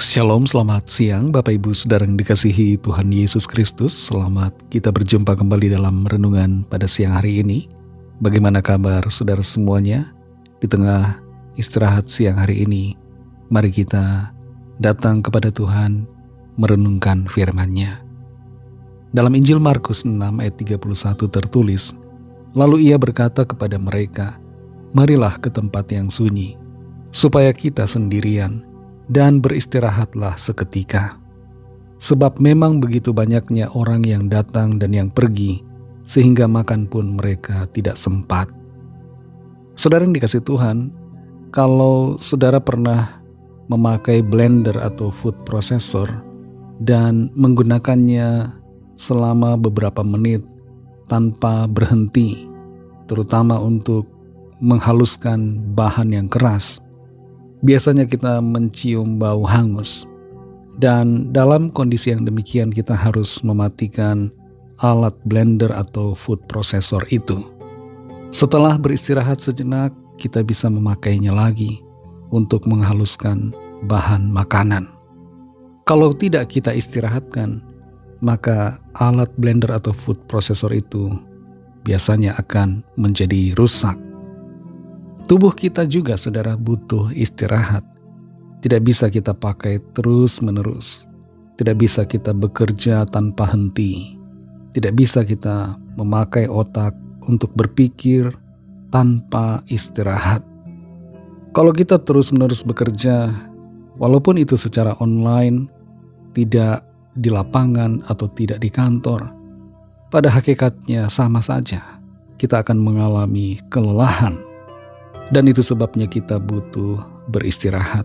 Shalom, selamat siang Bapak Ibu Saudara yang dikasihi Tuhan Yesus Kristus. Selamat kita berjumpa kembali dalam renungan pada siang hari ini. Bagaimana kabar saudara semuanya? Di tengah istirahat siang hari ini, mari kita datang kepada Tuhan merenungkan firman-Nya. Dalam Injil Markus 6 ayat 31 tertulis, "Lalu ia berkata kepada mereka, marilah ke tempat yang sunyi, supaya kita sendirian, dan beristirahatlah seketika. Sebab memang begitu banyaknya orang yang datang dan yang pergi, sehingga makan pun mereka tidak sempat." Saudara yang dikasihi Tuhan, kalau saudara pernah memakai blender atau food processor dan menggunakannya selama beberapa menit tanpa berhenti, terutama untuk menghaluskan bahan yang keras, biasanya kita mencium bau hangus, dan dalam kondisi yang demikian kita harus mematikan alat blender atau food processor itu. Setelah beristirahat sejenak, kita bisa memakainya lagi untuk menghaluskan bahan makanan. Kalau tidak kita istirahatkan, maka alat blender atau food processor itu biasanya akan menjadi rusak. Tubuh kita juga, saudara, butuh istirahat. Tidak bisa kita pakai terus-menerus. Tidak bisa kita bekerja tanpa henti. Tidak bisa kita memakai otak untuk berpikir tanpa istirahat. Kalau kita terus-menerus bekerja, walaupun itu secara online, tidak di lapangan atau tidak di kantor, pada hakikatnya sama saja. Kita akan mengalami kelelahan. Dan itu sebabnya kita butuh beristirahat.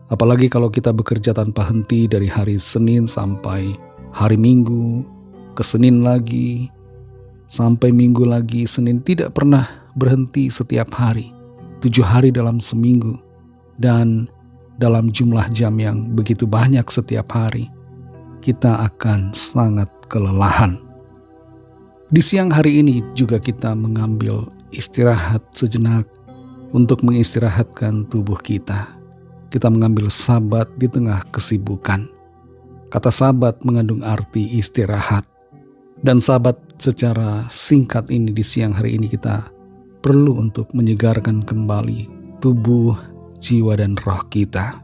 Apalagi kalau kita bekerja tanpa henti dari hari Senin sampai hari Minggu, ke Senin lagi, sampai Minggu lagi, Senin, tidak pernah berhenti setiap hari, 7 hari dalam seminggu, dan dalam jumlah jam yang begitu banyak setiap hari, kita akan sangat kelelahan. Di siang hari ini juga kita mengambil istirahat sejenak untuk mengistirahatkan tubuh kita. Kita mengambil sabat di tengah kesibukan. Kata sabat mengandung arti istirahat. Dan sabat secara singkat ini di siang hari ini kita perlu untuk menyegarkan kembali tubuh, jiwa, dan roh kita.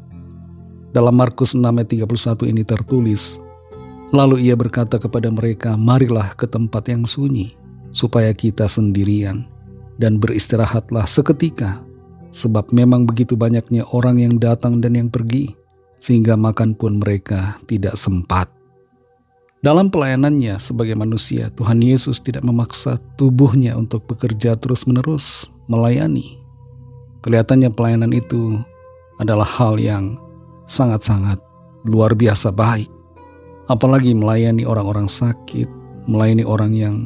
Dalam Markus 6 ayat 31 ini tertulis, "Lalu ia berkata kepada mereka, marilah ke tempat yang sunyi, supaya kita sendirian, dan beristirahatlah seketika, sebab memang begitu banyaknya orang yang datang dan yang pergi, sehingga makan pun mereka tidak sempat." Dalam pelayanannya sebagai manusia, Tuhan Yesus tidak memaksa tubuhnya untuk bekerja terus-menerus melayani. Kelihatannya pelayanan itu adalah hal yang sangat-sangat luar biasa baik. Apalagi melayani orang-orang sakit, melayani orang yang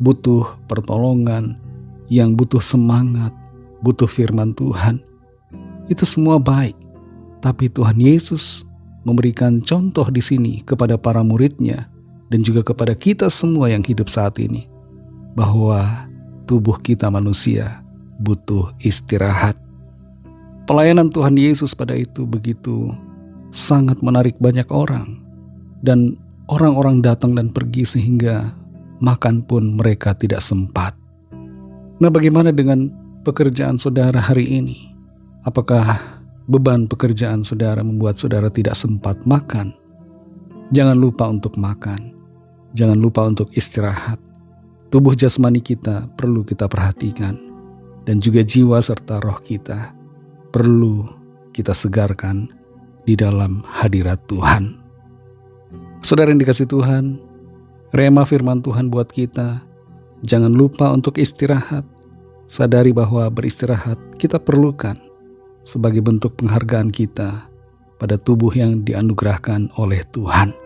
butuh pertolongan, yang butuh semangat, butuh firman Tuhan. Itu semua baik. Tapi Tuhan Yesus memberikan contoh di sini kepada para muridnya dan juga kepada kita semua yang hidup saat ini, bahwa tubuh kita manusia butuh istirahat. Pelayanan Tuhan Yesus pada itu begitu sangat menarik banyak orang, dan orang-orang datang dan pergi sehingga makan pun mereka tidak sempat. Nah, bagaimana dengan pekerjaan saudara hari ini? Apakah beban pekerjaan saudara membuat saudara tidak sempat makan? Jangan lupa untuk makan. Jangan lupa untuk istirahat. Tubuh jasmani kita perlu kita perhatikan. Dan juga jiwa serta roh kita perlu kita segarkan di dalam hadirat Tuhan. Saudara yang dikasihi Tuhan, rema firman Tuhan buat kita, jangan lupa untuk istirahat. Sadari bahwa beristirahat kita perlukan sebagai bentuk penghargaan kita pada tubuh yang dianugerahkan oleh Tuhan.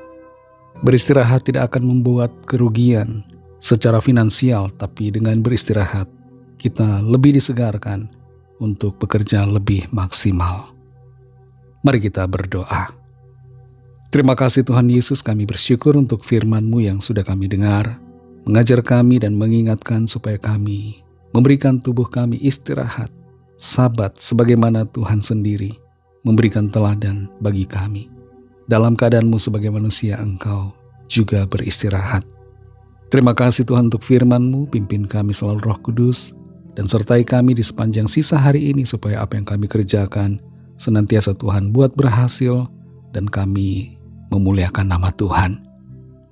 Beristirahat tidak akan membuat kerugian secara finansial, tapi dengan beristirahat kita lebih disegarkan untuk bekerja lebih maksimal. Mari kita berdoa. Terima kasih Tuhan Yesus, kami bersyukur untuk firman-Mu yang sudah kami dengar, mengajar kami dan mengingatkan supaya kami memberikan tubuh kami istirahat, sabat sebagaimana Tuhan sendiri memberikan teladan bagi kami. dalam keadaanmu sebagai manusia engkau juga beristirahat. Terima kasih Tuhan untuk firman-Mu, pimpin kami selalu Roh Kudus, dan sertai kami di sepanjang sisa hari ini supaya apa yang kami kerjakan senantiasa Tuhan buat berhasil dan kami memuliakan nama Tuhan.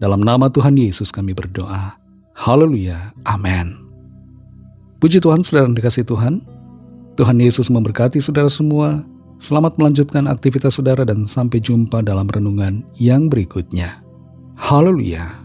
Dalam nama Tuhan Yesus kami berdoa. Haleluya. Amin. Puji Tuhan, saudara yang dikasihi Tuhan. Tuhan Yesus memberkati saudara semua. Selamat melanjutkan aktivitas saudara dan sampai jumpa dalam renungan yang berikutnya. Haleluya.